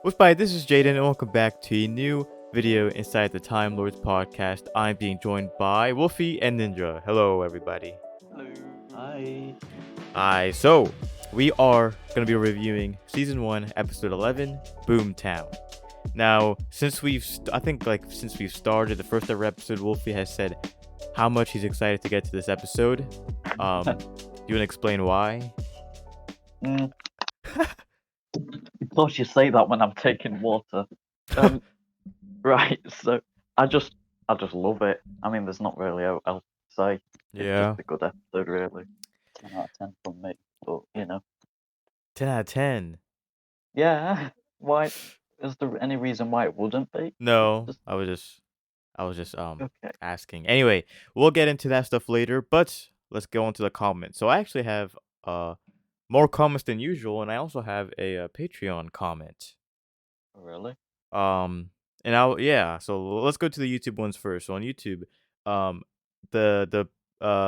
Wolfie, this is Jayden, and welcome back to a new video inside the Time Lords podcast. I'm being joined by Wolfie and Nindra. Hello, everybody. Hello. Hi. Hi. So we are gonna be reviewing season 1, episode 11, Boomtown. Now, since since we've started the first ever episode, Wolfie has said how much he's excited to get to this episode. Do you want to explain why? Of course you say that when I'm taking water. Right, so I just love it. I mean, there's not really else to say. It's just a good episode, really. 10 out of 10 from me, but 10 out of 10. Yeah. Why? Is there any reason why it wouldn't be? No, I was just Okay. asking. Anyway, we'll get into that stuff later, but let's go on to the comments. So I actually have more comments than usual, and I also have a Patreon comment. Really? So let's go to the YouTube ones first. So on YouTube, the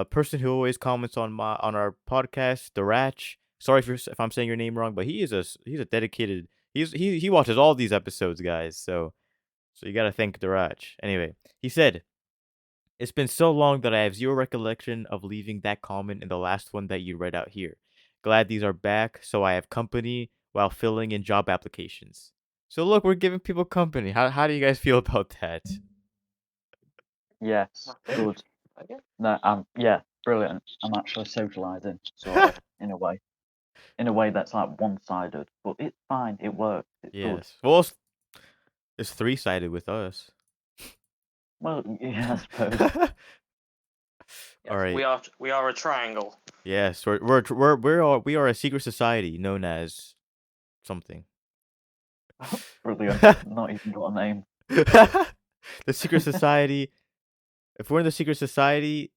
person who always comments on our podcast, the Ratch. Sorry if I'm saying your name wrong, but he's a dedicated. He watches all these episodes, guys. So you gotta thank the Ratch. Anyway, he said, "It's been so long that I have zero recollection of leaving that comment in the last one that you read out here. Glad these are back, so I have company while filling in job applications." So look, we're giving people company. How do you guys feel about that? Yes. Good. No, brilliant. I'm actually socialising, sort of, in a way. In a way that's like one-sided, but it's fine. It works. It's good. Yes. Well, it's three-sided with us. Well, yeah, I suppose. Yes, All right. we are a triangle. Yes, we are a secret society known as something. Brilliant. Not even got a name. The secret society. If we're in the secret society,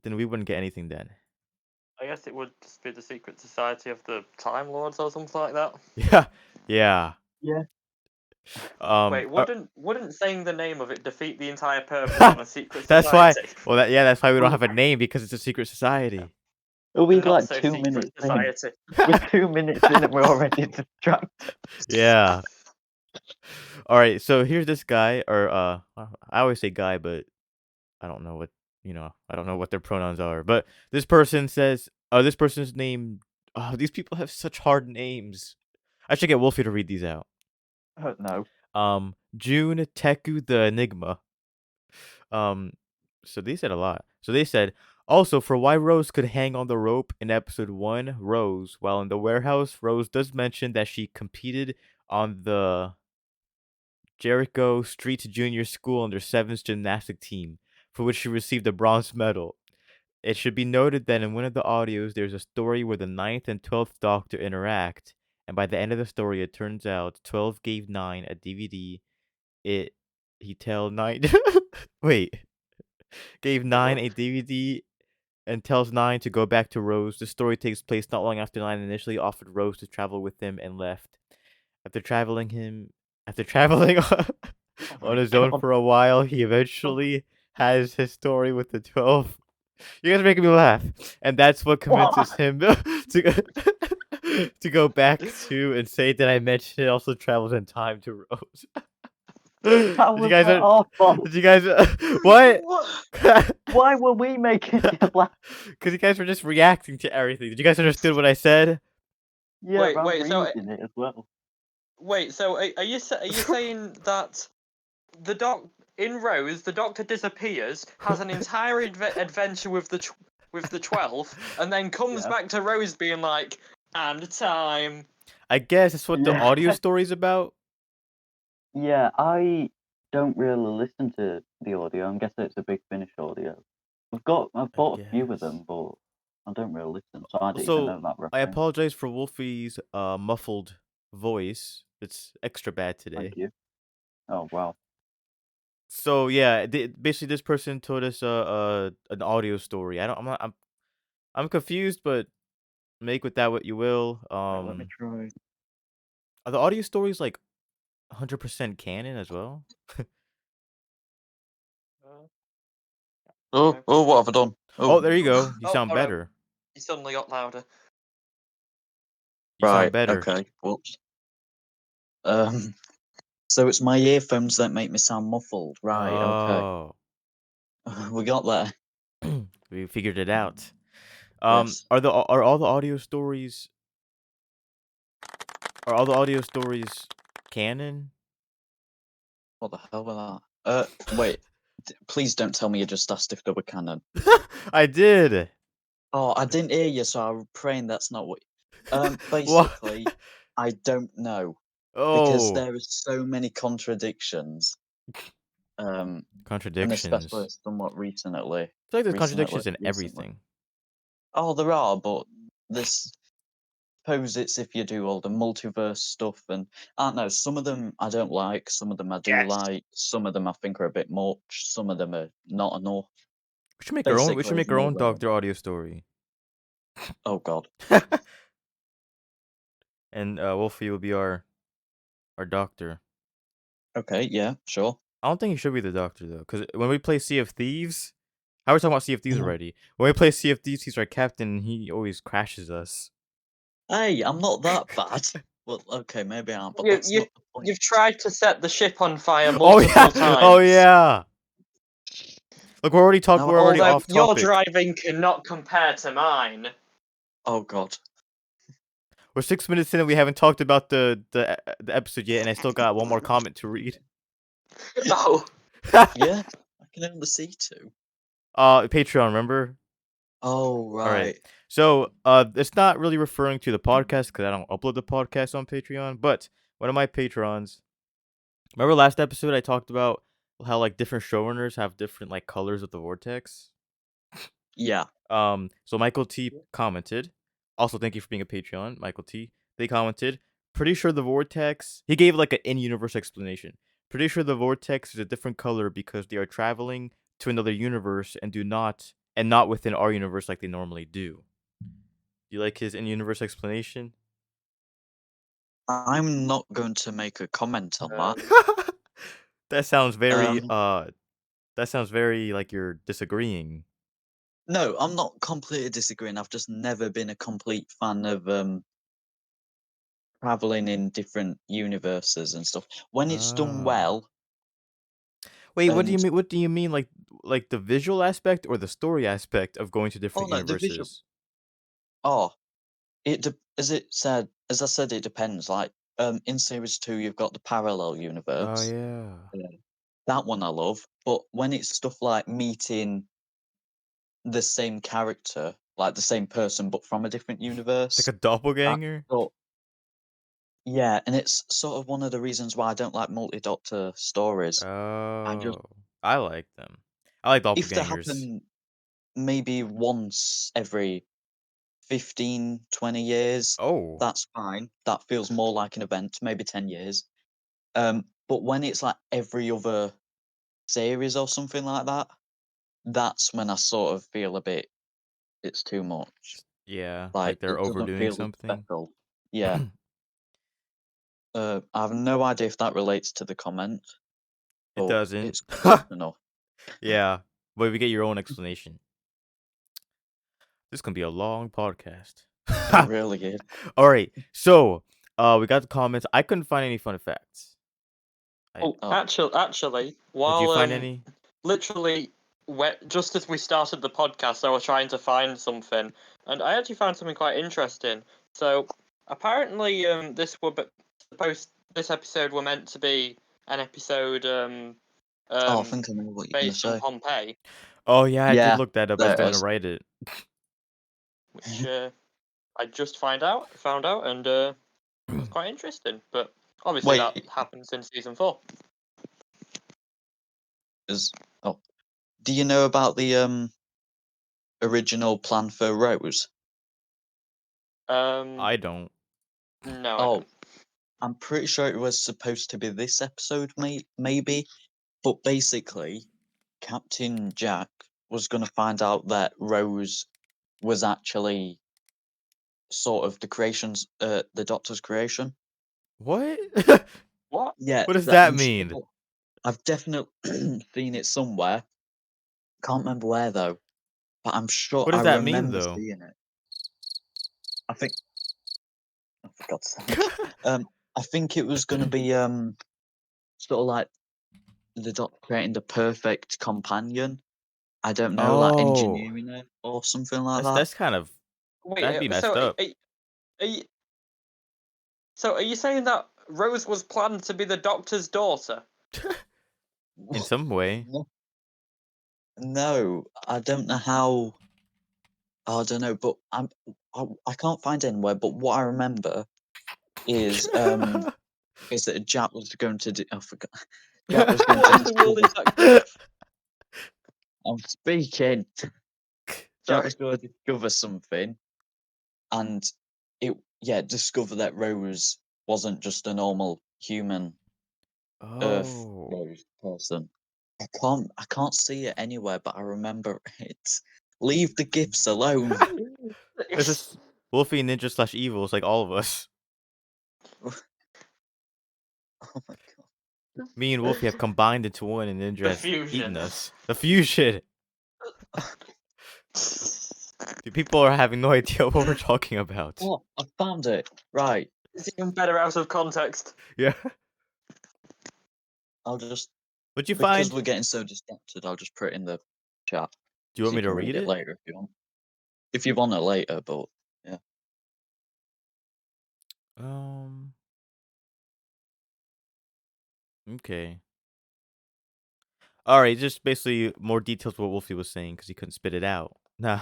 then we wouldn't get anything then. I guess it would just be the secret society of the Time Lords or something like that. Yeah. Yeah. Wait, wouldn't saying the name of it defeat the entire purpose of a secret That's society? that's why we don't have a name, because it's a secret society. Are we Not like so 2 secret minutes in? society. We're 2 minutes in and we're already distracted. Yeah. All right. So here's this guy, or I always say guy, but I don't know what their pronouns are. But this person says, this person's name. Oh, these people have such hard names. I should get Wolfie to read these out. No. June Teku the Enigma. So they said a lot. So they said, also, for why Rose could hang on the rope in episode 1, Rose, while in the warehouse, Rose does mention that she competed on the Jericho Street Junior School under 7's gymnastic team, for which she received a bronze medal. It should be noted that in one of the audios, there's a story where the 9th and 12th Doctor interact, and by the end of the story, it turns out 12 gave 9 a DVD. He tell 9 wait, gave 9 a DVD and tells 9 to go back to Rose. The story takes place not long after 9 initially offered Rose to travel with him and left. After traveling on his own for a while, he eventually has his story with the 12. You guys are making me laugh. And that's what convinces him to go back to and say that I mentioned it also travels in time to Rose. That was awful. Did you guys what? Why were we making you laugh? Because you guys were just reacting to everything. Did you guys understand what I said? Yeah, wait, so reading it as well. Wait, so are you saying that in Rose, the Doctor disappears, has an entire adventure with the 12, and then comes back to Rose being like, and time. I guess that's what the audio story's about. Yeah, I don't really listen to the audio. I'm guessing it's a Big Finish audio. I've bought a few of them, but I don't really listen, so I didn't even know that reference. I apologize for Wolfie's muffled voice. It's extra bad today. Thank you. Oh wow. So yeah, basically this person told us an audio story. I'm confused, but make with that what you will. Let me try. Are the audio stories like 100% canon as well? Oh, what have I done? Oh, there you go. You sound better. You suddenly got louder. You sound better. Okay. Whoops. So it's my earphones that make me sound muffled. Right, okay. Oh, We got there. we figured it out. Yes. Are all the audio stories canon? What the hell was that? Wait. Please don't tell me you just asked if they were canon. I did. Oh, I didn't hear you, so I'm praying that's not what. What? Basically, I don't know because Oh, there are so many contradictions. And especially contradictions. somewhat recently. I feel like there's Recently, contradictions in recently. everything. Oh, there are, but this suppose it's if you do all the multiverse stuff, and I don't know. Some of them I don't like. Some of them I do Yes. like. Some of them I think are a bit much. Some of them are not enough. We should make our own. We should Basically, it's make our own more Doctor audio story. oh god. And Wolfie will be our doctor. Okay, yeah, sure. I don't think he should be the doctor though, because when we play Sea of Thieves, how are we talking about Sea of Thieves Mhm. already? When we play Sea of Thieves, he's our captain. And he always crashes us. Hey, I'm not that bad. Well, okay, maybe I am, but You that's you not the point. you've tried to set the ship on fire Oh multiple yeah! Oh times. yeah! Look, we're already talking. Now, We're already Although off your topic. driving cannot compare to mine. oh god. We're 6 minutes in and we haven't talked about the episode yet, and I still got one more comment to read. Oh, Yeah, I can only see two. Patreon, remember? Oh All right. right. So, it's not really referring to the podcast because I don't upload the podcast on Patreon, but one of my patrons. Remember last episode I talked about how like different showrunners have different like colors of the vortex. Yeah. So Michael T commented. Also, thank you for being a Patreon, Michael T. They commented, pretty sure the vortex. He gave like an in-universe explanation. Pretty sure the vortex is a different color because they are traveling to another universe and not within our universe like they normally do. Do you like his in-universe explanation? I'm not going to make a comment on that. That sounds very Um, like you're disagreeing. no, I'm not completely disagreeing. I've just never been a complete fan of traveling in different universes and stuff. When it's done Oh. well, Wait, what do you and mean? What do you mean, like the visual aspect or the story aspect of going to oh different no, the visual. universes? Oh, as I said, it depends. Like in series 2, you've got the parallel Oh universe. yeah, That one I love. But when it's stuff like meeting the same character, like the same person but from a different like universe, a that doppelganger. sort yeah, and it's sort of one of the reasons why I don't like multi-doctor stories. I just Oh, I like them. I like if they doppelgangers. happen maybe once every 15, 20 years, Oh, that's fine. That feels more like an event, maybe 10 years. But when it's like every other series or something like that, that's when I sort of feel a bit it's too much. yeah, Like like they're it doesn't overdoing feel as something. special. Yeah. I have no idea if that relates to the comment, It but doesn't. it's close enough. Yeah, but we get your own explanation. This can be a long podcast. It really is. All right, so we got the comments. I couldn't find any fun facts. oh, Oh, actually, Did you while find any? literally, just as we started the podcast, I was trying to find something, and I actually found something quite interesting. So apparently, this episode were meant to be an episode I think I know what you're gonna based on say. Pompeii, Oh yeah, I did Yeah, look that up. I was there it going to is. write it. which I just found out, and was quite interesting. But obviously, that Wait, happens in season 4. is oh, do you know about the original plan for Rose? I don't. No, I Oh, don't. I'm pretty sure it was supposed to be this episode, maybe. But basically, Captain Jack was going to find out that Rose was actually sort of the Doctor's creation. What? What? Yeah, What does that that I'm mean? sure I've definitely seen it somewhere. Can't remember where though, but I'm sure What I does that mean, remember though? seeing it. I think, oh, for God's sake. I think it was going to be sort of like the Doctor creating the perfect companion. I don't know, like Oh, engineering it or something like that. that's kind of Wait, that'd be messed up. are you, so are you saying that Rose was planned to be the Doctor's daughter? In some way. No, I don't know how. I don't know, but I can't find anywhere. But what I remember is that Jack was going to do. I forgot. Jack was going to What in the world discover. is that? I'm speaking. Jack Sorry. was going to discover something, and discover that Rose wasn't just a normal human Earth Oh. Rose person. I can't see it anywhere, but I remember it. Leave the gifts alone. It's just Wolfie, Ninja slash evil. It's like all of us. Oh my god. Me and Wolfie have combined into one, and Nindra The has eaten fusion. us. The fusion. The people are having no idea what we're talking about. Oh, I found it. Right. It's even better out of context. Yeah. I'll just What'd you because find? we're getting so distracted, I'll just put it in the chat. Do you want So me you to can read read it it? later if you want. If you want it later, but yeah. Um. Okay. All right. Just basically more details what Wolfie was saying because he couldn't spit it out. Nah.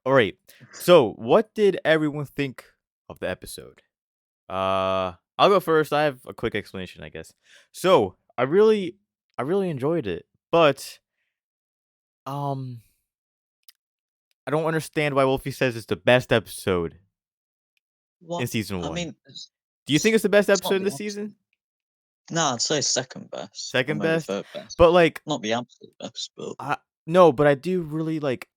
All right. So, what did everyone think of the episode? I'll go first. I have a quick explanation, I guess. So, I really enjoyed it, but um, I don't understand why Wolfie says it's the best episode in What? season I one. mean, Do you think it's the best it's episode not in the the season? absolute. No, I'd say second best, or Second maybe best? third best. But like, Not the absolute best, but no, but I do really like.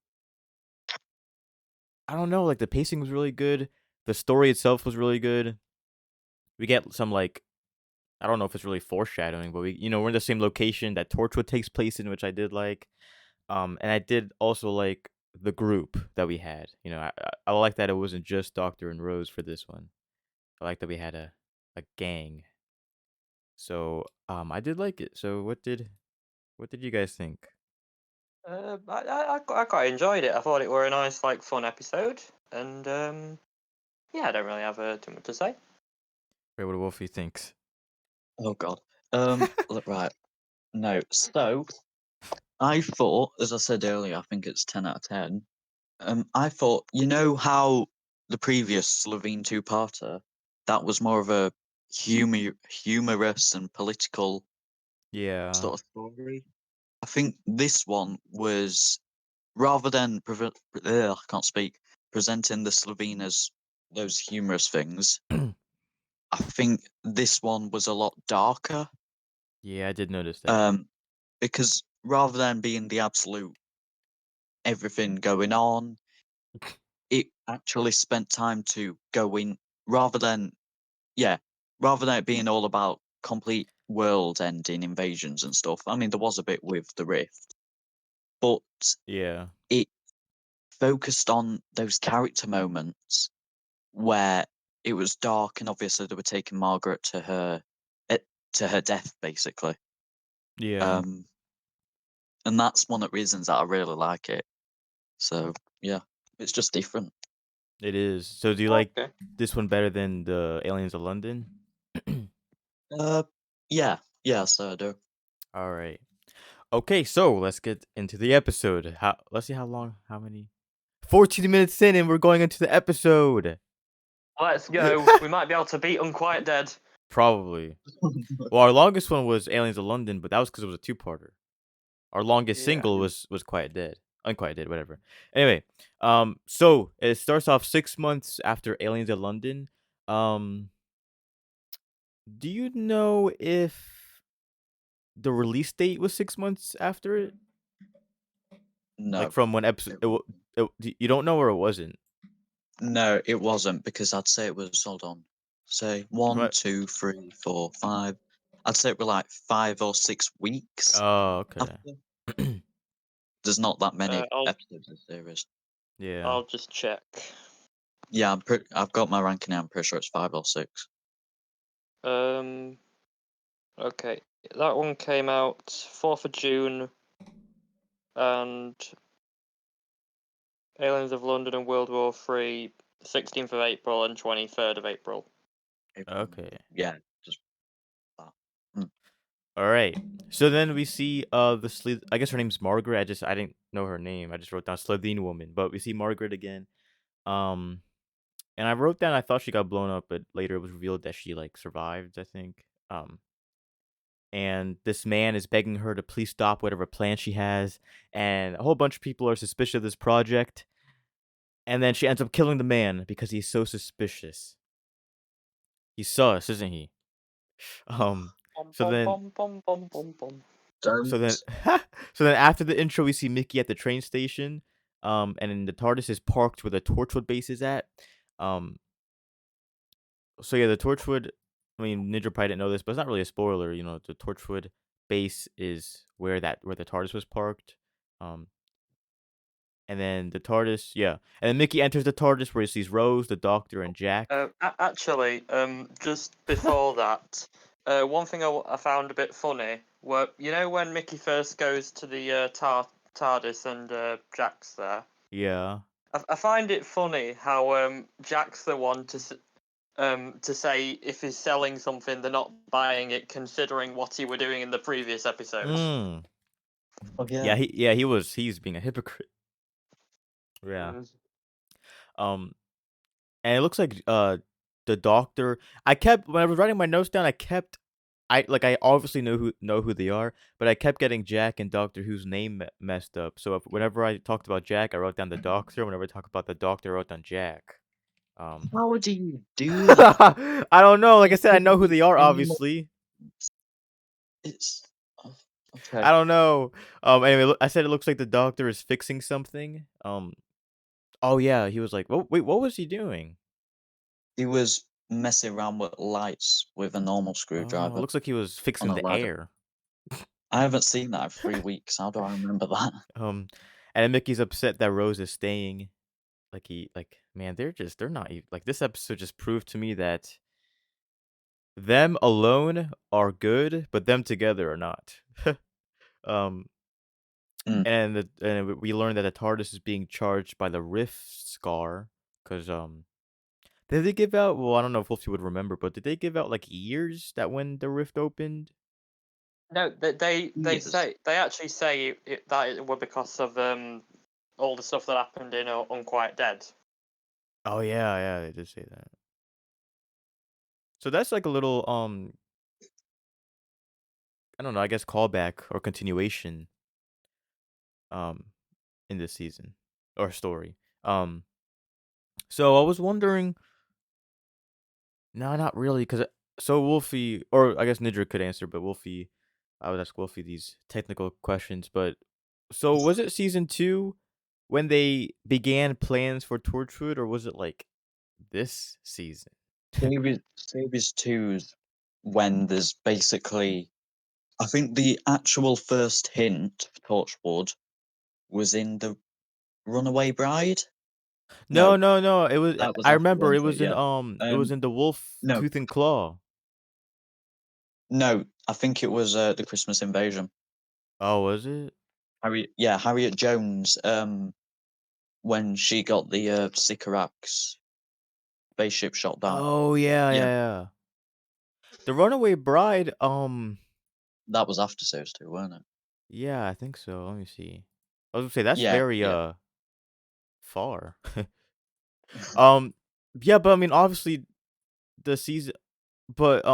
I don't know. Like the pacing was really good. The story itself was really good. We get some like I don't know if it's really foreshadowing, but we're in the same location that Torchwood takes place in, which I did like. And I did also like the group that we had. I like that it wasn't just Doctor and Rose for this one. I like that we had a gang. So I did like it. So what did you guys think? I quite enjoyed it. I thought it were a nice, like, fun episode, and yeah, I don't really have too much to say. Wait, what Wolfie thinks? oh god. Right. No. So I thought, as I said earlier, I think it's 10 out of 10. I thought, you know how the previous Slovene two-parter, that was more of a humorous and political Yeah. sort of story. I think this one was rather than I can't speak presenting the Slovene as those humorous things. I think this one was a lot darker. Yeah, I did notice that. Because rather than being the absolute everything going on, it actually spent time to go in rather than rather than it being all about complete world ending invasions and stuff. I mean, there was a bit with the Rift, but Yeah. it focused on those character moments where it was dark and obviously they were taking Margaret eh, to her death, basically. Yeah. Um, and that's one of the reasons that I really like it. So yeah, it's just different. It is. So do you like Okay. this one better than the Aliens of London? Yeah, yeah, so I do. All right. Okay, so let's get into the episode. Let's see how many 14 minutes in and we're going into the episode. Let's go. We might be able to beat Unquiet Dead. Probably. Well, our longest one was Aliens of London, but that was because it was a two-parter. Our longest Yeah. single was Quiet Dead. Unquiet Dead, whatever. Anyway, so it starts off 6 months after Aliens of London. Do you know if the release date was 6 months after it? Like No, from when episode you don't know or it wasn't? no, it wasn't because I'd say it was. Hold on, say 1, What? 2, 3, 4, 5. I'd say it were like 5 or 6 weeks Oh, okay. after. There's not that many I'll episodes of the series. Yeah. just check. Yeah, I've got my ranking now. I'm pretty sure it's 5 or 6. Okay, that one came out 4th of June, and Aliens of London and World War III, 16th of April and 23rd of April. Okay. Yeah, just that. All right. So then we see the I guess her name's Margaret. I didn't know her name. I just wrote down Slitheen woman, but we see Margaret again. Um, and I wrote down I thought she got blown up, but later it was revealed that she like survived. I think. And this man is begging her to please stop whatever plan she has, and a whole bunch of people are suspicious of this project. And then she ends up killing the man because he's so suspicious. He's sus, isn't he? So then So then, Don't. so then after the intro, we see Mickey at the train station, and then the TARDIS is parked where the Torchwood base is at. Um, so yeah, the Torchwood. I mean, Nindra probably didn't know this, but it's not really a spoiler. You know, the Torchwood base is where the TARDIS was parked. Um, and then the TARDIS, yeah, and then Mickey enters the TARDIS where he sees Rose, the Doctor, and Jack. Actually, just before that, one thing I found a bit funny were when Mickey first goes to the TARDIS and Jack's there. Yeah. I find it funny how Jack's the one to say if he's selling something, they're not buying it, considering what he were doing in the previous episode. Mm. Oh yeah. He's being a hypocrite. Yeah. Mm. And it looks like the Doctor. When I was writing my notes down, I obviously know who they are, but I kept getting Jack and Doctor Who's name messed up. So whenever I talked about Jack, I wrote down the Doctor. Whenever I talk about the Doctor, I wrote down Jack. How do you do that? I don't know. Like I said, I know who Literally they are. any more- Obviously, It's okay. I don't know. Anyway, I said it looks like the Doctor is fixing something. Oh yeah, he was like, wait, what was he doing? He was messing around with lights with a normal Oh, screwdriver it looks like he was on fixing a the ladder. air. I haven't seen that in 3 weeks. How do I remember that? And then Mickey's upset that Rose is staying. Man, they're not even like this episode just proved to me that them alone are good, but them together are not. um, Mm. and we learned that the TARDIS is being charged by the Rift Scar because did they give out? Well, I don't know if Wolfie would remember, but did they give out like years that when the Rift opened? No, they Yes. actually say that it were because of all the stuff that happened in Unquiet Dead. Oh yeah, they did say that. So that's like a little I don't know, I guess callback or continuation in this season or story. So I was wondering, no, not really, because so Wolfie, or I guess Nidra could answer, but Wolfie, I would ask Wolfie these technical questions. But so was it season 2 when they began plans for Torchwood, or was it like this season? Series 2's when there's basically, I think the actual first hint for Torchwood was in the Runaway Bride. No, No, no, no. It was. that was I after, remember it wasn't it? was in Yeah. It was in the Wolf No, Tooth and Claw. no, I think it was the Christmas Invasion. Oh, was it? Harriet Jones. When she got the Sycorax spaceship shot down. Oh yeah, Yeah, yeah, yeah. The Runaway Bride. that was after series 2, wasn't it? Yeah, I think so. Let me see. I was gonna say that's Yeah, very yeah. far. Um, yeah, but I mean, obviously the season, but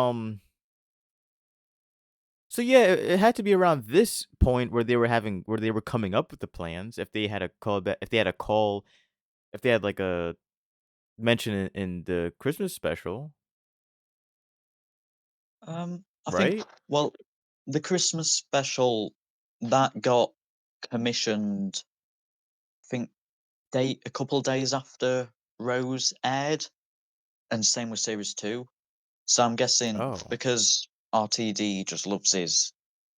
so yeah, it had to be around this point where they were coming up with the plans. If they had a call back, if they had like a mention in the Christmas special, I think, right? well, the Christmas special that got commissioned, I think, a couple days after Rose aired, and same with series 2. So I'm guessing Oh, because RTD just loves his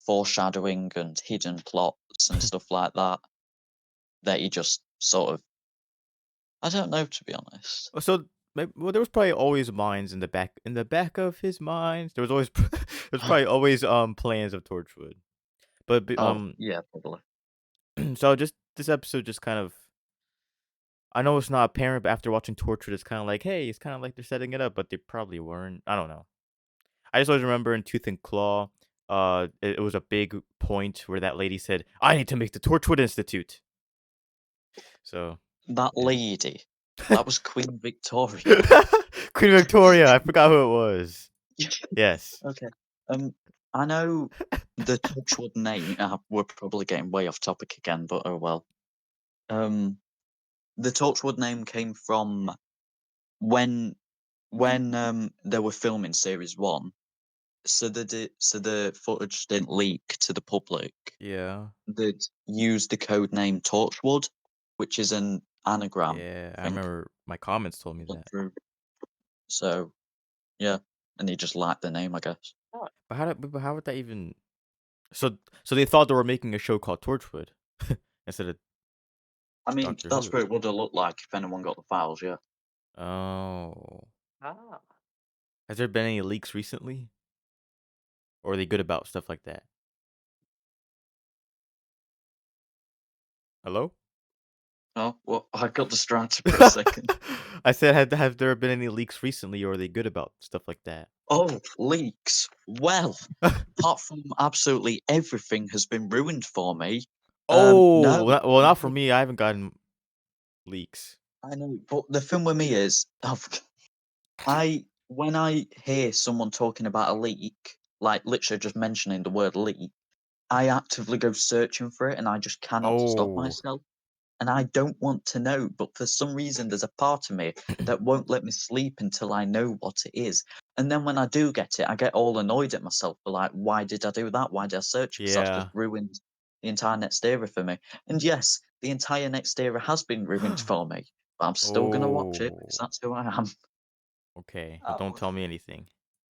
foreshadowing and hidden plots and stuff like that, that he just sort of, I don't know, to be honest. so Well, there was probably always minds in the back of his mind. There was always there's probably always plans of Torchwood. But Oh, yeah, probably. so just this episode just kind of, I know it's not apparent, but after watching Torchwood, it's kind of like, hey, it's kind of like they're setting it up, but they probably weren't. I don't know. I just always remember in Tooth and Claw, it was a big point where that lady said, "I need to make the Torchwood Institute." So That yeah. lady, that was Queen Victoria. Queen Victoria. I forgot who it was. Yes. Okay. I know the Torchwood name. We're probably getting way off topic again, but oh well. The Torchwood name came from when they were filming series 1. So the footage didn't leak to the public. Yeah. They'd used the code name Torchwood, which is an anagram. Yeah. I I think. remember my comments told me Put that. through. So yeah, and he just liked the name, I guess. But how would that even? So they thought they were making a show called Torchwood instead of I mean, Doctor that's Who. what it would have looked like if anyone got the files. Yeah. Oh. Ah. Has there been any leaks recently? Or are they good about stuff like that? Hello? Oh well, I got distracted for a second. I said, have there been any leaks recently, or are they good about stuff like that? Oh, leaks. Well, apart from absolutely everything has been ruined for me. Oh, No, well, not for me. I haven't gotten leaks. I know, but the thing with me is, when I hear someone talking about a leak, like literally just mentioning the word leak, I actively go searching for it, and I just cannot stop Oh, myself. And I don't want to know, but for some reason, there's a part of me that won't let me sleep until I know what it is. And then when I do get it, I get all annoyed at myself for like, why did I do that? Why did I search? Because that's just yeah. ruined the entire next era for me. And yes, the entire next era has been ruined for me, but I'm still gonna watch it because Oh, that's who I am. okay. Well, don't Oh. tell me anything.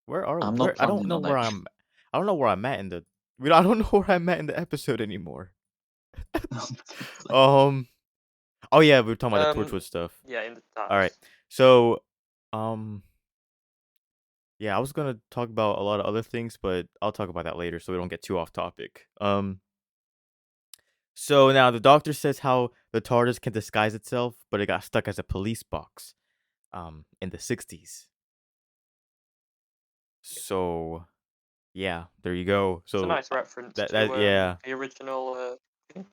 Where are I'm not where? I don't planning know on where it. I'm. I don't know where I'm at in the. I don't know where I'm at in the episode anymore. Um. Oh yeah, we were talking about the Torchwood stuff. Yeah, in the All right. TARDIS. So, um, yeah, I was gonna talk about a lot of other things, but I'll talk about that later, so we don't get too off topic. So now the Doctor says how the TARDIS can disguise itself, but it got stuck as a police box, in the '60s. So yeah, there you go. It's a So nice reference that to yeah, the original. Thing.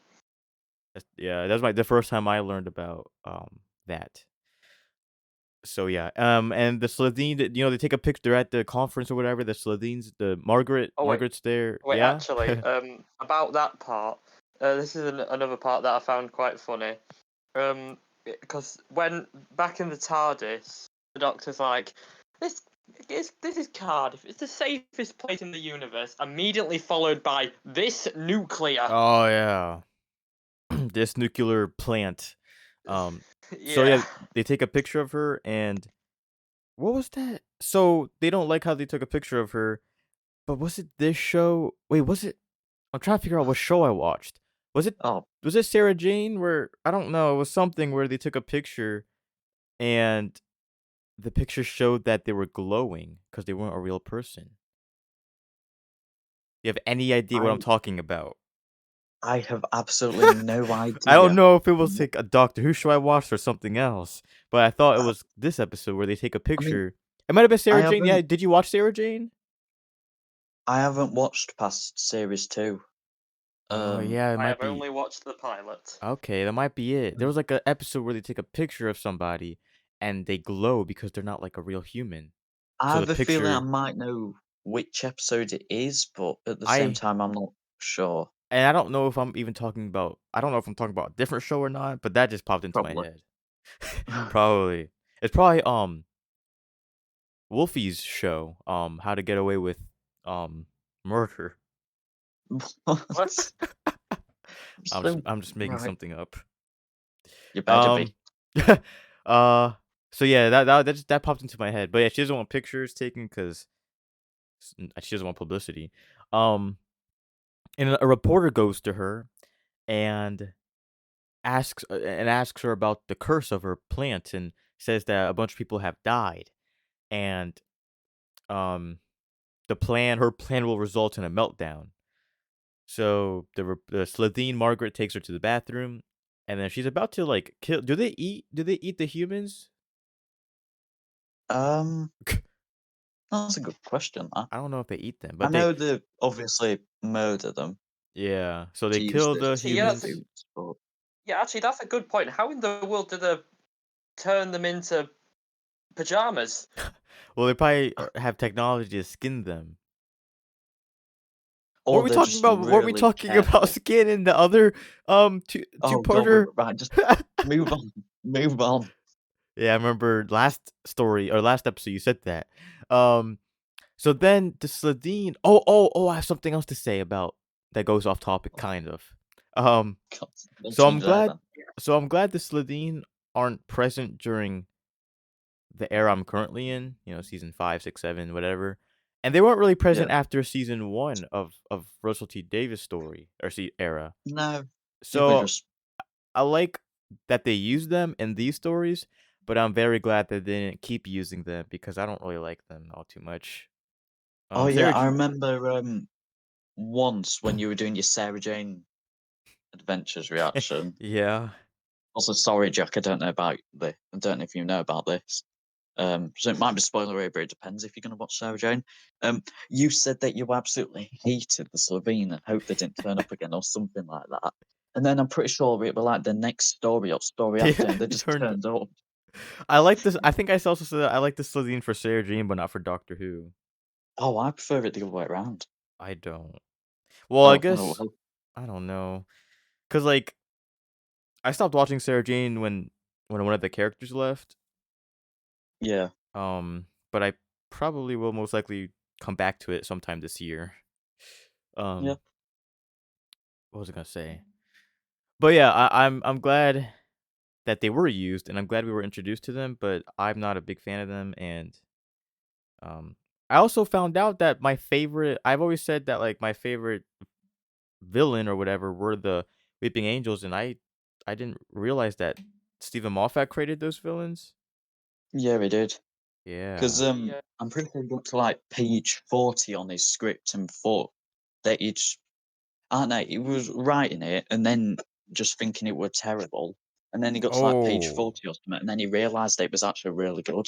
yeah, that's the first time I learned about that. So yeah, and the Slitheen, they take a picture. They're at the conference or whatever. The Slitheen's, Oh wait, Margaret's there. wait. Yeah. Actually, about that part, this is another part that I found quite funny. Because when back in the TARDIS, the Doctor's like, "This this is Cardiff. It's the safest place in the universe." Immediately followed by this nuclear. Oh yeah, this nuclear plant. So Yeah. yeah, they take a picture of her, and what was that? So they don't like how they took a picture of her, but was it this show? Wait, was it? I'm trying to figure out what show I watched. Was it? Oh, Was it Sarah Jane? Where I don't know. It was something where they took a picture, and the picture showed that they were glowing because they weren't a real person. You have any idea what I'm I talking about? I have absolutely no I don't idea. know if it was like a Doctor Who show I watched or something else, but I thought it I, was this episode where they take a I mean, picture. It might have been I Sarah Jane. Yeah, haven't did you watch Sarah Jane? I haven't watched past series 2. Oh yeah, it I might have be. only watched the pilot. Okay, that might be it. There was like an episode where they take a picture of somebody and they glow because they're not like a real human. I So the have a feeling I picture, might know which episode it is, but at the same I time, I'm not sure. and I don't know if I'm even talking about. I don't know if I'm talking about a different show or not, but that just popped into my Probably. head. Probably. It's probably Wolfie's show, How to Get Away with Murder. What? So, I'm just making right. something up. You better Um be. uh so yeah, that popped into my head. But yeah, she doesn't want pictures taken cuz she doesn't want publicity. Um and a reporter goes to her and asks her about the curse of her plant, and says that a bunch of people have died, and um, her plan will result in a meltdown. So the Slitheen Margaret takes her to the bathroom, and then she's about to like kill. Do they eat? Do they eat the humans? That's a good question. I don't know if they eat them, I but know they obviously murder them yeah. So they to use kill this the as Yeah, humans. food, but yeah, actually, that's a good point. How in the world did they turn them into pajamas? Well, they probably have technology to skin them. What or were we they're talking just about? What were we really talking about careful. skin in the other two Oh god, we're parter? right. Just move on, move on. Yeah, I remember last story or last episode you said that. Um, so then the Sladine. Oh! I have something else to say about that goes off topic, kind of. Um, God, so mention I'm glad. Jayden. So I'm glad the Sladine aren't present during the era I'm currently in. You know, season 5, 6, 7, whatever. And they weren't really Yeah, present after season 1 of Russell T Davis' story or era. no, they were So just. I like that they use them in these stories, but I'm very glad that they didn't keep using them because I don't really like them all too much. Oh yeah, Sarah, I remember once when you were doing your Sarah Jane Adventures reaction. yeah, Also, sorry, Jack, I don't know about this. I don't know if you know about this. So it might be spoilery, but it depends if you're going to watch Sarah Jane. You said that you absolutely hated the Slovene and hoped they didn't turn up again or something like that. And then I'm pretty sure it was like the next story or story after, and they it just turned. turned up. I like this. I think I also said that I like the Slytherin for Sarah Jane, but not for Doctor Who. Oh, I prefer it the other way around. I don't. Well, I Oh, oh guess well, I don't know, cause like I stopped watching Sarah Jane when one of the characters left. yeah. But I probably will most likely come back to it sometime this year. Yeah. Um, what was I gonna say? But yeah, I'm glad that they were used, and I'm glad we were introduced to them. But I'm not a big fan of them, and um, I also found out that my favorite. I've always said that like my favorite villain or whatever were the Weeping Angels, and I didn't realize that Stephen Moffat created those villains. Yeah, he did. Because Yeah. Yeah. I'm pretty sure he got to like page 40 on his script and thought that I don't know, he was writing it and then just thinking it were terrible. And then he got to like page Oh, 40 or something, and then he realised it was actually really good.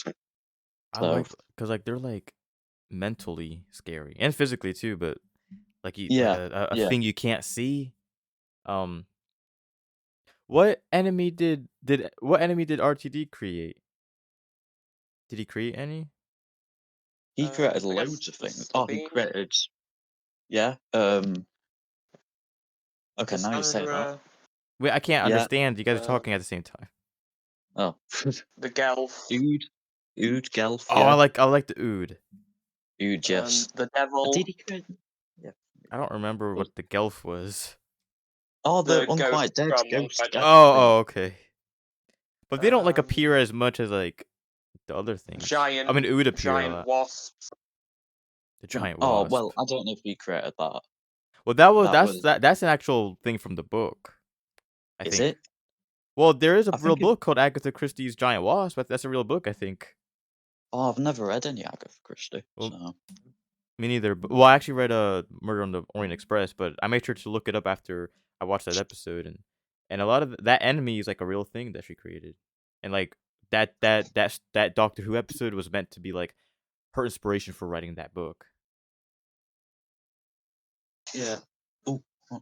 I So, like because like they're like mentally scary and physically too, but like you like yeah, a yeah. thing you can't see. Um, what enemy did RTD create? Did he create any? He created I guess loads of the things. Oh, he Slovene, created, yeah. Okay, now you say that. Cassandra, Wait, I can't Yeah. understand. You guys are uh, talking at the same time. Oh, the Gelf, Ood, Gelf, Oh, I yeah. like the Ood. Ood, yes. the Devil, Did he create? Yeah. I don't remember Was what the Gelf was. oh the the Ghost Unquiet Dead from ghost Unquiet guy Dead, thing. Oh, okay. But they don't like um, appear as much as like the other things. I mean, Ood appear a giant lot. wasp. The giant Oh wasp. well, I don't know if he created that. Well, that was That was that's an actual thing from the book. I is think. it? Well, there is a I real think it. book called Agatha Christie's Giant Wasp, but that's a real book, I think. Oh, I've never read any Agatha Christie, Well, so me neither. Well, I actually read Murder on the Orient Express, but I made sure to look it up after I watched that episode, and a lot of that enemy is like a real thing that she created, and like that Doctor Who episode was meant to be like her inspiration for writing that book. yeah. Oh, what?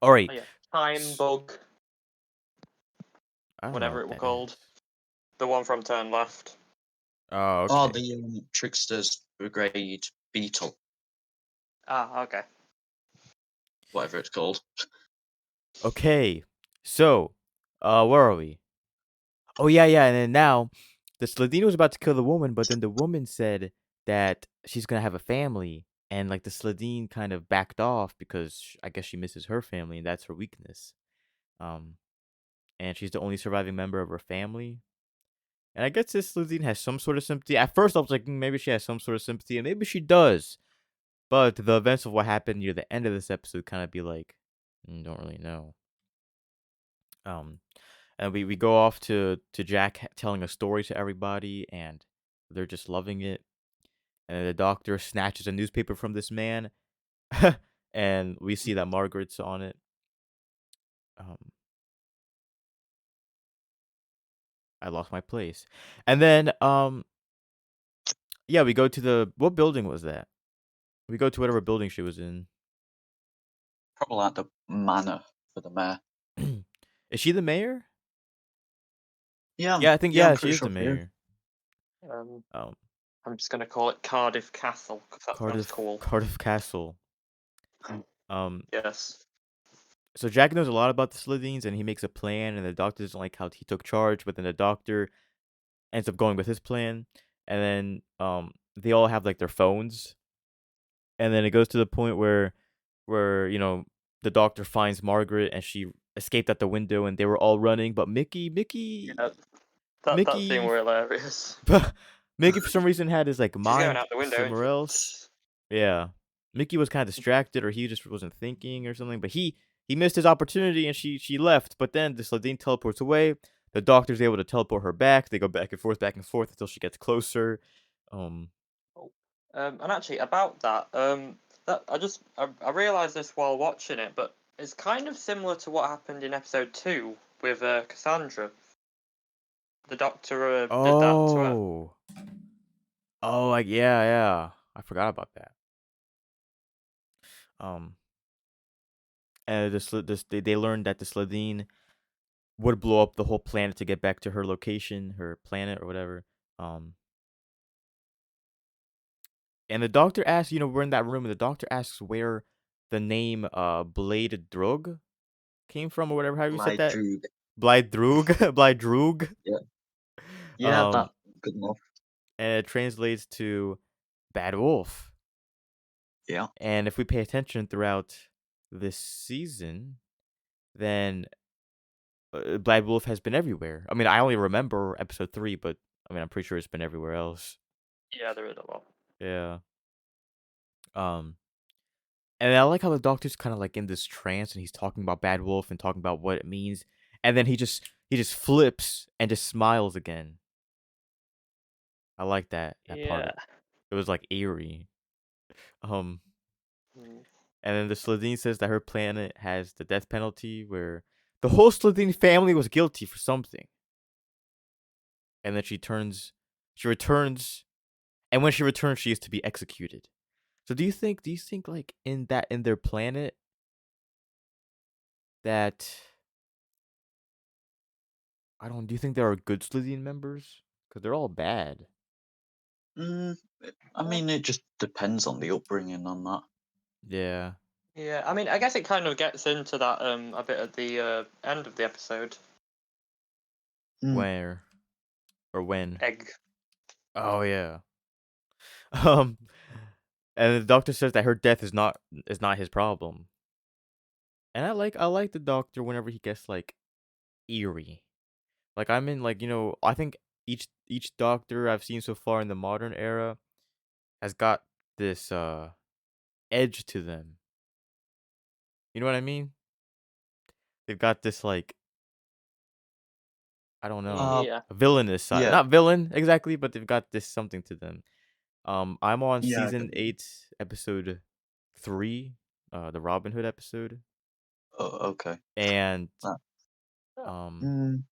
All right, Oh yeah, Time Bug, I don't know whatever what it was that called. is. The one from Turn Left. Oh, Oh, okay. the Trickster's Brigade Beetle, Ah, okay. whatever it's called. Okay, so, where are we? Oh yeah, and then now, the Sladina was about to kill the woman, but then the woman said that she's gonna have a family, and like the Sladine kind of backed off because I guess she misses her family, and that's her weakness. Um, and she's the only surviving member of her family. And I guess this Sladine has some sort of sympathy. At first, I was like, maybe she has some sort of sympathy, and maybe she does. But the events of what happened near the end of this episode kind of be like, don't really know. Um, And we go off to Jack telling a story to everybody, and they're just loving it. And the doctor snatches a newspaper from this man, and we see that Margaret's on it. I lost my place. And then yeah, we go to the what building was that? We go to whatever building she was in. Probably like the manor for the mayor. Is she the mayor? Yeah, Yeah, I think I'm she pretty is the sure she is. mayor. Um, Um I'm just gonna call it Cardiff Castle because that sounds cool. Cardiff Castle. Um Yes. so Jack knows a lot about the Slytherins, and he makes a plan, and the doctor doesn't like how he took charge, but then the doctor ends up going with his plan. And then they all have like their phones. And then it goes to the point where the doctor finds Margaret, and she escaped at the window, and they were all running, but Yeah, that scene Mickey were hilarious. Mickey for some reason had his like She's going mind out the window, somewhere isn't else. Yeah. Mickey was kind of distracted, or he just wasn't thinking or something, but he missed his opportunity, and she left. But then the Sladine teleports away. The doctor's able to teleport her back. They go back and forth until she gets closer. And actually, about that, that I realized this while watching it, but it's kind of similar to what happened in episode 2 with Cassandra. The Doctor did that to her. Oh, like yeah. I forgot about that. And they learned that the Sladine would blow up the whole planet to get back to her location, her planet or whatever. And the doctor asks, we're in that room, and the doctor asks where the name Blade Drug came from, or whatever. How you said Like that? Droog. Blade Drug, Blade Drug. Yeah. Yeah, Um, that's good enough. and it translates to Bad Wolf. Yeah. And if we pay attention throughout this season, then Bad Wolf has been everywhere. I mean, I only remember episode 3, but I mean, I'm pretty sure it's been everywhere else. Yeah, there is a lot. Yeah. And I like how the doctor's kind of like in this trance, and he's talking about Bad Wolf and talking about what it means, and then he just flips and just smiles again. I like that part. Yeah. It was like eerie. Mm. And then the Slytherin says that her planet has the death penalty, where the whole Slytherin family was guilty for something. And then she returns, and when she returns, she is to be executed. So do you think like in their planet that do you think there are good Slytherin members? Because they're all bad. I mean, it just depends on the upbringing on that. Yeah. Yeah, I mean, I guess it kind of gets into that a bit at the end of the episode. Where? Or when? Egg. Oh yeah. And the doctor says that her death is not his problem. And I like the doctor whenever he gets like eerie. Like I'm in like, I think each doctor I've seen so far in the modern era has got this edge to them. You know what I mean? They've got this like, I don't know, Yeah. a villainous side. Yeah. Not villain exactly, but they've got this something to them. I'm on Yeah, I season get you. 8, episode 3, the Robin Hood episode, Oh, okay. and Mm,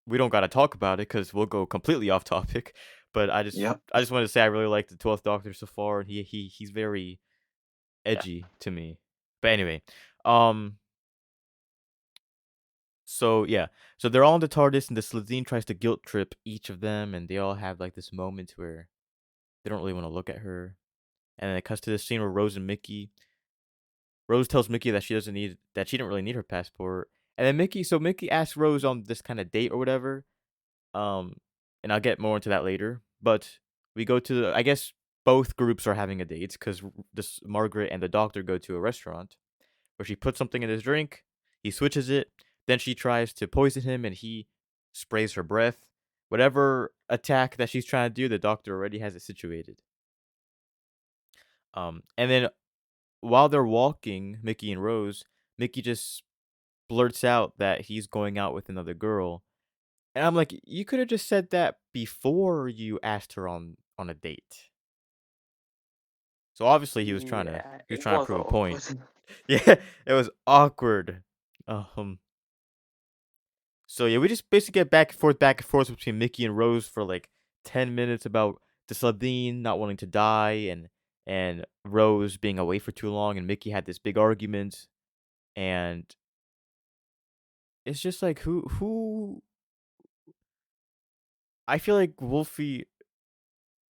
we don't gotta talk about it because we'll go completely off topic. But I just yeah. wanted to say I really like the 12th Doctor so far, and he's very edgy to me. But anyway, so yeah, so they're all in the TARDIS, and the Slytherin tries to guilt trip each of them, and they all have like this moment where they don't really want to look at her, and then it cuts to this scene where Rose tells Mickey that she didn't really need her passport, and then Mickey asks Rose on this kind of date or whatever, and I'll get more into that later. But we go to I guess both groups are having a date because this Margaret and the doctor go to a restaurant where she puts something in his drink, he switches it, then she tries to poison him, and he sprays her breath. Whatever attack that she's trying to do, the doctor already has it situated. And then while they're walking, Mickey and Rose, Mickey just blurts out that he's going out with another girl. And I'm like, you could have just said that before you asked her on a date. So obviously Yeah, he was it trying to was prove a awkward. point. Yeah, it was awkward. So yeah, we just basically get back and forth between Mickey and Rose for like 10 minutes about the Sardine not wanting to die and Rose being away for too long, and Mickey had this big argument, and it's just like who I feel like Wolfie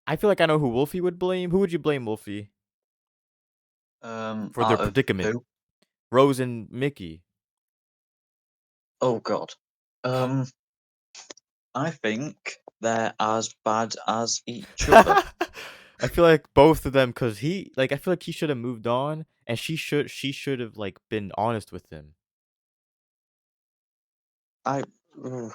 I feel like I know who Wolfie would blame. Who would you blame, Wolfie, for their Out of predicament? who? Rose and Mickey. Oh God. Um, I think they're as bad as each other. I feel like both of them, cause I feel like he should have moved on, and she should have like been honest with him. I. ugh.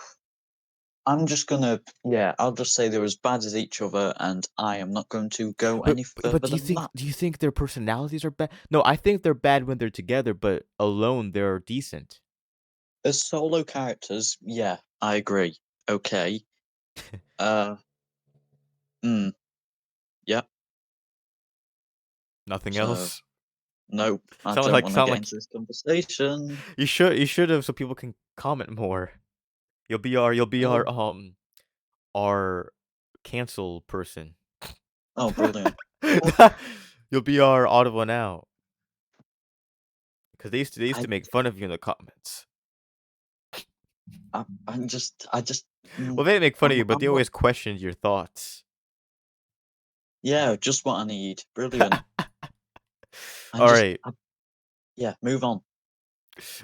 I'm just gonna, yeah, I'll just say they're as bad as each other, and I am not going to go any But further than that. do you think their personalities are bad? No, I think they're bad when they're together, but alone they're decent. As solo characters, yeah, I agree. Okay. Uh, hmm, yeah. Nothing So, else. nope, I Sound don't like want to sound get like into this conversation. you should have so people can comment more. You'll be Oh, our cancel person. oh, brilliant. You'll be our odd one out. Because they used I, to make fun of you in the comments. I just, Well, they didn't make fun of you, but they I'm not. always questioned your thoughts. Yeah, just what I need. Brilliant. I'm All just, right. yeah, move on.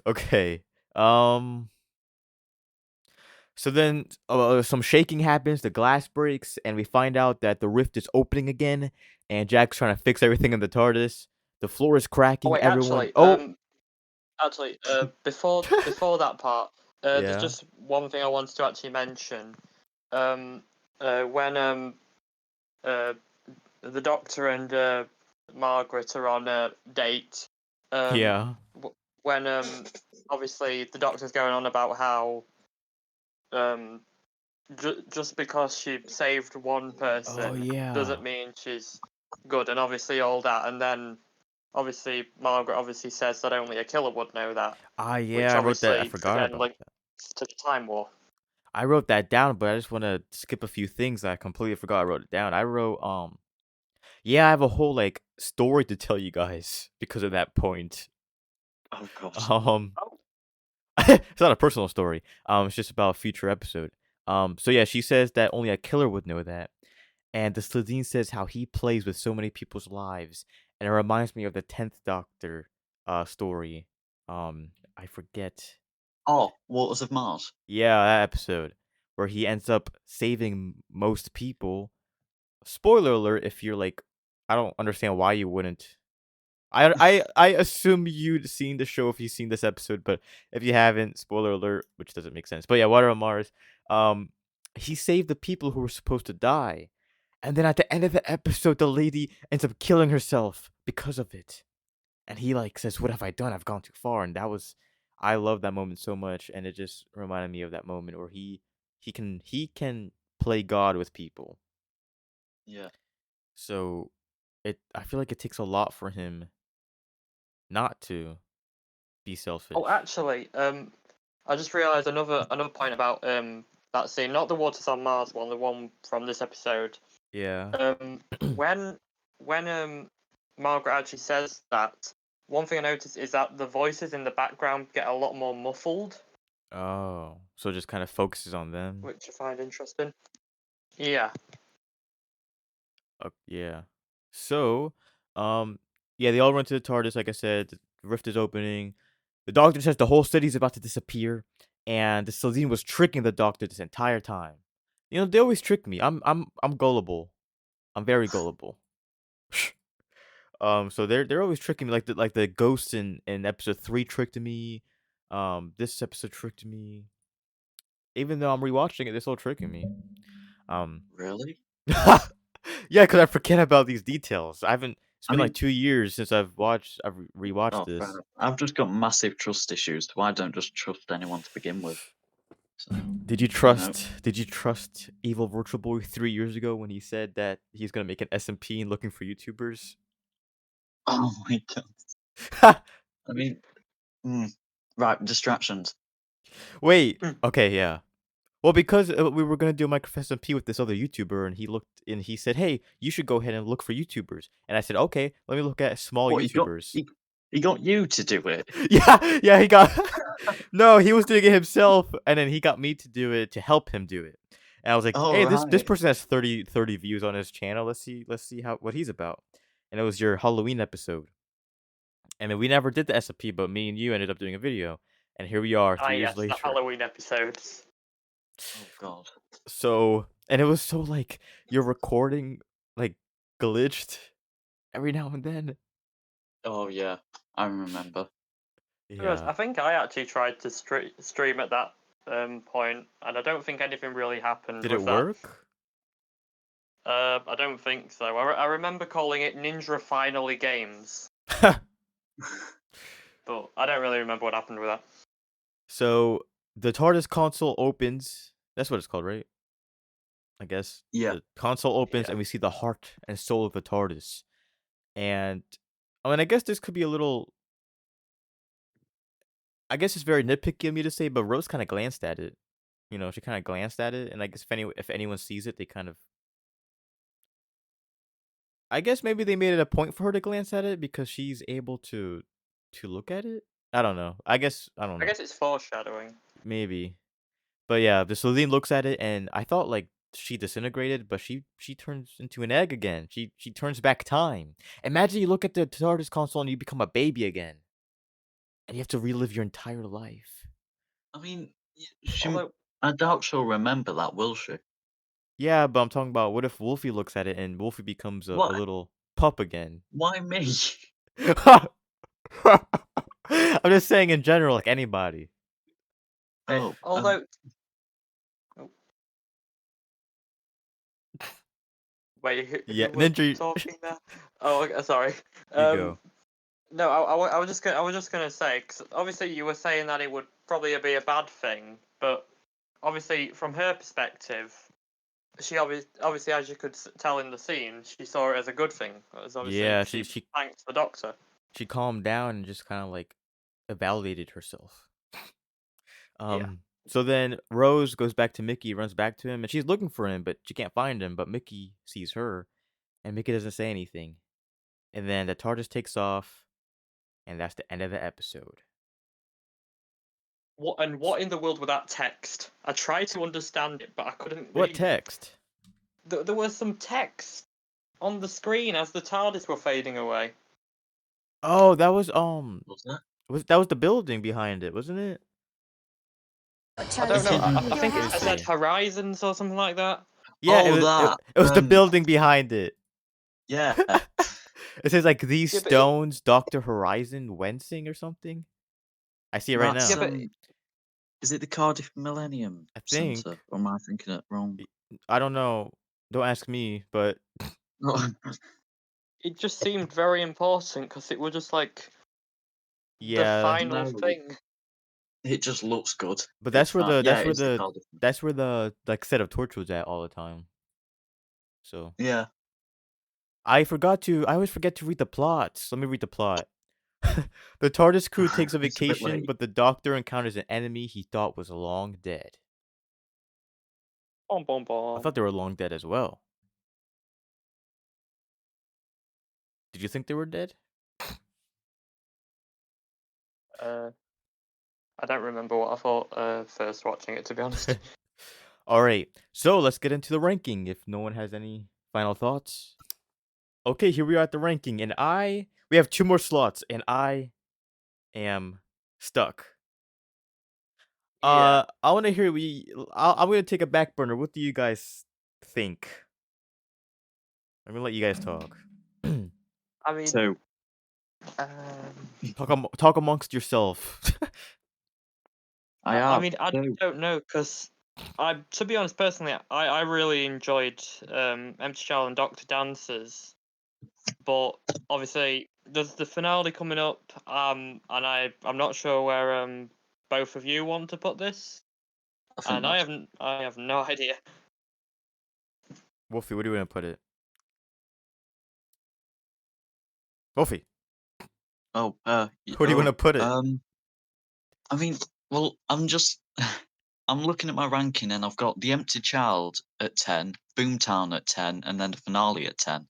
Okay. Um. So then some shaking happens, the glass breaks, and we find out that the rift is opening again, and Jack's trying to fix everything in the TARDIS. The floor is Oh cracking, wait, everyone. actually, Oh, before that part, there's yeah. just one thing I wanted to actually mention. When uh, the Doctor and Margaret are on a date, Yeah. when obviously the Doctor's going on about how um just because she saved one Oh, person yeah. doesn't mean she's good, and obviously all that, and then obviously Margaret obviously says that only a killer would know that, Ah, which yeah, I wrote that. I obviously forgot again about links that. to the Time War. I wrote that down, but I just want to skip a few things that I completely forgot I wrote it down. I wrote, yeah, I have a whole, like, story to tell you guys because of that point. Oh God. Um, Oh, it's not a personal story. It's just about a future episode. So yeah, she says that only a killer would know that. And the Sladine says how he plays with so many people's lives. And it reminds me of the 10th Doctor story. I forget. Oh, Waters of Mars. Yeah, that episode where he ends up saving most people. Spoiler alert if you're like I don't understand why you wouldn't. I assume you'd seen the show if you've seen this episode, but if you haven't, spoiler alert, which doesn't make sense. But yeah, Water on Mars. Um he saved the people who were supposed to die. And then at the end of the episode, the lady ends up killing herself because of it. And he like says, "What have I done? I've gone too far." And that was, I love that moment so much, and it just reminded me of that moment where he can play God with people. Yeah. So I feel like it takes a lot for him not to be oh, selfish. actually, I just realised another point about that scene, not the Waters on Mars one, the one from this episode. Yeah. Um, when Margaret actually says that, one thing I noticed is that the voices in the background get a lot more muffled, Oh, so it just kind of focuses on them. which I find interesting. Yeah. Yeah. So, yeah, they all run to the TARDIS. Like I said, the rift is opening. The Doctor says the whole city's about to disappear, and the Celine was tricking the Doctor this entire time. You know, they always trick me. I'm gullible. I'm very gullible. So they're always tricking me, like the ghosts in episode 3 tricked me. This episode tricked me. Even though I'm rewatching it, they're still tricking me. Um, Really? yeah, because I forget about these details. I haven't It's been like 2 years since I've rewatched Oh, fair this. enough. I've just got massive trust issues, so I don't just trust anyone to begin with. So, Did you trust Evil Virtual Boy 3 years ago when he said that he's gonna make an SMP and looking for YouTubers? oh my god. I mean, right, distractions. Wait. Hmm. Okay, yeah. Well, because we were gonna do a Minecraft SMP with this other YouTuber, and he looked and he said, "Hey, you should go ahead and look for YouTubers." And I said, "Okay, let me look at small What YouTubers." he got you to do it? Yeah, he got. No, he was doing it himself, and then he got me to do it to help him do it. And I was like, Oh "Hey, this right. person has 30 views on his channel. Let's see what he's about." And it was your Halloween episode. And then we never did the SMP, but me and you ended up doing a video, and here we are 3 years Yes, the later. Halloween episodes. Oh god. So, and it was so like your recording like glitched every now and then. Oh yeah, I remember. Because Yeah. I think I actually tried to stream at that point, and I don't think anything really happened Did with it that. work? I don't think so. I remember calling it Nindra Finally Games, but I don't really remember what happened with that. So the TARDIS console opens. That's what it's called, right? I guess. Yeah. The console opens Yeah. and we see the heart and soul of the TARDIS. And I mean, I guess this could be a little. I guess it's very nitpicky of me to say, but Rose kind of glanced at it. You know, she kind of glanced at it, and I guess if anyone sees it, they kind of. I guess maybe they made it a point for her to glance at it because she's able to look at it. I don't know. I guess I don't I know. guess it's foreshadowing. Maybe. But yeah, the Celine looks at it and I thought like she disintegrated, but she turns into an egg again. She turns back time. Imagine you look at the TARDIS console and you become a baby again. And you have to relive your entire life. I mean, Although I doubt she'll remember that, will she? Yeah, but I'm talking about what if Wolfie looks at it and Wolfie becomes a What? little pup again. Why me? I'm just saying in general, like anybody. Oh, although wait, Yeah, who was Nindra, talking there? Oh, okay, sorry. you go. No, I was just gonna say, because obviously you were saying that it would probably be a bad thing, but obviously from her perspective, she obviously as you could tell in the scene, she saw it as a good thing. As obviously Yeah, she she thanked the doctor. she calmed down and just kind of like evaluated herself. Yeah. So then Rose goes back to Mickey, runs back to him, and she's looking for him, but she can't find him. But Mickey sees her, and Mickey doesn't say anything. And then the TARDIS takes off, and that's the end of the episode. What in the world was that text? I tried to understand it, but I couldn't What read. text? There was some text on the screen as the TARDIS were fading away. Oh, that was what's that? that was the building behind it, wasn't it? I don't know. I think Let me it said see. Horizons or something like that. Yeah, Oh, that. it was the building behind it. Yeah. It says like these Yeah, but stones, Dr. Horizon Wensing or something. I see it right now. That's, Yeah, but is it the Cardiff Millennium I think. Centre? Or am I thinking it wrong? I don't know. Don't ask me, but it just seemed very important because it was just like the yeah. final No, thing. it just looks good. But It's fine. Yeah, that's where it's the the Cardiff. that's where the like set of torch was at all the time. So Yeah. I always forget to read the plots. Let me read the plot. The TARDIS crew takes a It's a bit vacation, late. but the Doctor encounters an enemy he thought was long dead. Bom, bom, I bom. thought they were long dead as well. Did you think they were dead? I don't remember what I thought first watching it, to be honest. All right. So let's get into the ranking. If no one has any final thoughts. Okay, here we are at the ranking, and we have 2 more slots, and I am stuck. Yeah. I want to hear I'm gonna take a back burner. What do you guys think? I'm gonna let you guys talk. I mean, So, Talk amongst yourself. I mean, I don't know because to be honest, personally, I really enjoyed Empty Shell and Doctor Dancers. But obviously, there's the finale coming up. And I'm not sure where both of you want to put this, and I have no idea. Wolfie, where do you want to put it? Wolfie, Oh, where do you want to put it? I mean, well, I'm looking at my ranking and I've got The Empty Child at 10, Boomtown at 10, and then the finale at 10.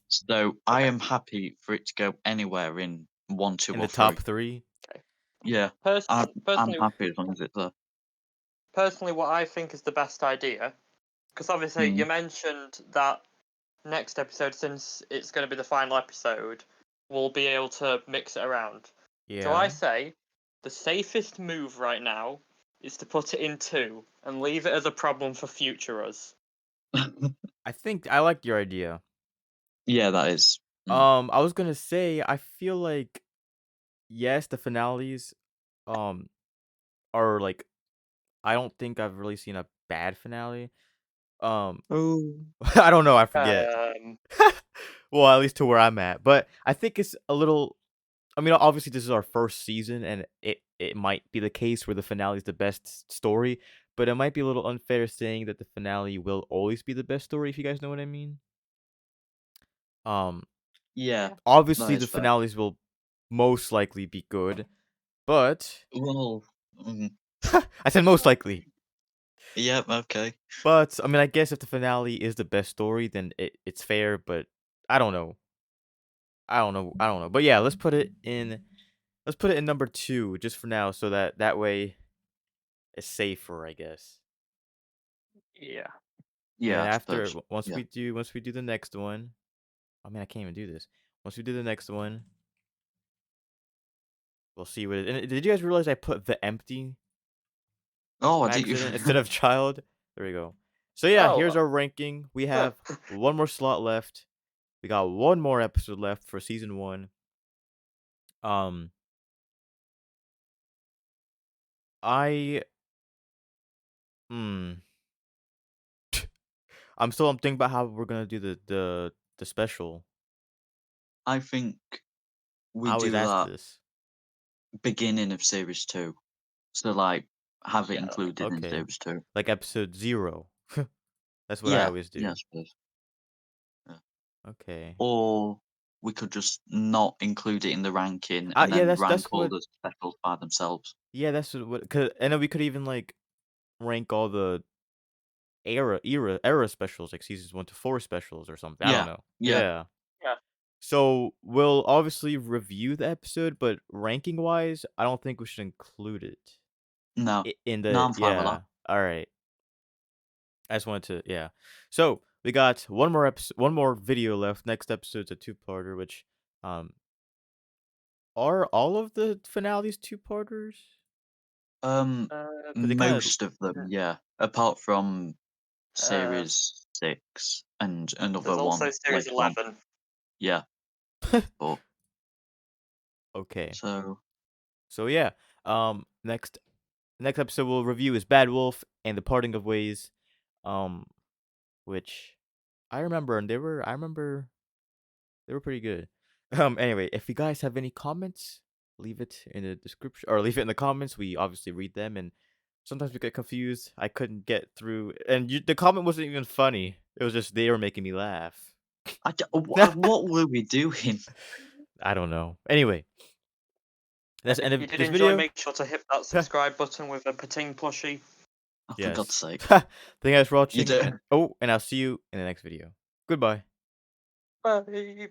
So I Okay. am happy for it to go anywhere in 1, 2, In or the top 3. 3. Yeah, I'm happy as long as it's there. Personally, what I think is the best idea, because obviously you mentioned that next episode, since it's going to be the final episode, we'll be able to mix it around. Yeah. So I say the safest move right now is to put it in 2 and leave it as a problem for future us. I think I like your idea. Yeah, that is. I was gonna say I feel like yes, the finales, are like I don't think I've really seen a bad finale. Oh. I don't know, I forget. Um, Well, at least to where I'm at, but I think it's a little. I mean, obviously this is our first season, and it might be the case where the finale is the best story, but it might be a little unfair saying that the finale will always be the best story. If you guys know what I mean. Um, Yeah, obviously that the is fair. finales will most likely be good, but Well, I said most likely. yeah, okay. But I mean, I guess if the finale is the best story, then it's fair. But I don't know. I don't know. I don't know. But yeah, let's put it in. Let's put it in number 2 just for now, so that way it's safer, I guess. yeah. And then Yeah, I after suppose. once Yeah. we do the next one, I mean, I can't even do this. Once we do the next one, we'll see what it. And did you guys realize I put the empty Oh, I by did you? accident instead of child? There we go. So yeah, here's Oh, our ranking. We have one more slot left. We got one more episode left for season 1. Um, I hmm. I'm thinking about how we're gonna do the special. I think we I always do ask that this. beginning of series 2. So, like, have it yeah. included in Okay, series 2. like episode 0. That's what I Yeah, always yeah, I do. suppose. Yeah. Okay. Or we could just not include it in the ranking and Yeah, then that's rank all what. the specials by themselves. Yeah, that's what. And then we could even like rank all the era specials, like seasons 1 to 4 specials or something. I don't Yeah, know. yeah. Yeah. Yeah. So we'll obviously review the episode, but ranking wise, I don't think we should include it No, in no, the. I'm fine with that. Yeah. All right. I just wanted to. Yeah. So we got one more video left. Next episode's a 2-parter, which um are all of the finales 2-parters? Because they kind of. Most of them, yeah. Apart from Uh, series 6 and another there's also one series later on. 11. Yeah, but Okay. so So yeah. Next episode we'll review is Bad Wolf and the Parting of Ways. Which I remember, and I remember they were pretty good. Anyway, if you guys have any comments, leave it in the description or leave it in the comments. We obviously read them, and sometimes we get confused. I couldn't get through, and the comment wasn't even funny. It was just they were making me laugh. what were we doing? I don't know. Anyway, that's the And end if you of did this enjoy, video. make sure to hit that subscribe button with a Pating plushie. Oh, for God's Yes. sake. Thank you guys for You watching. do. And I'll see you in the next video. Goodbye. Bye.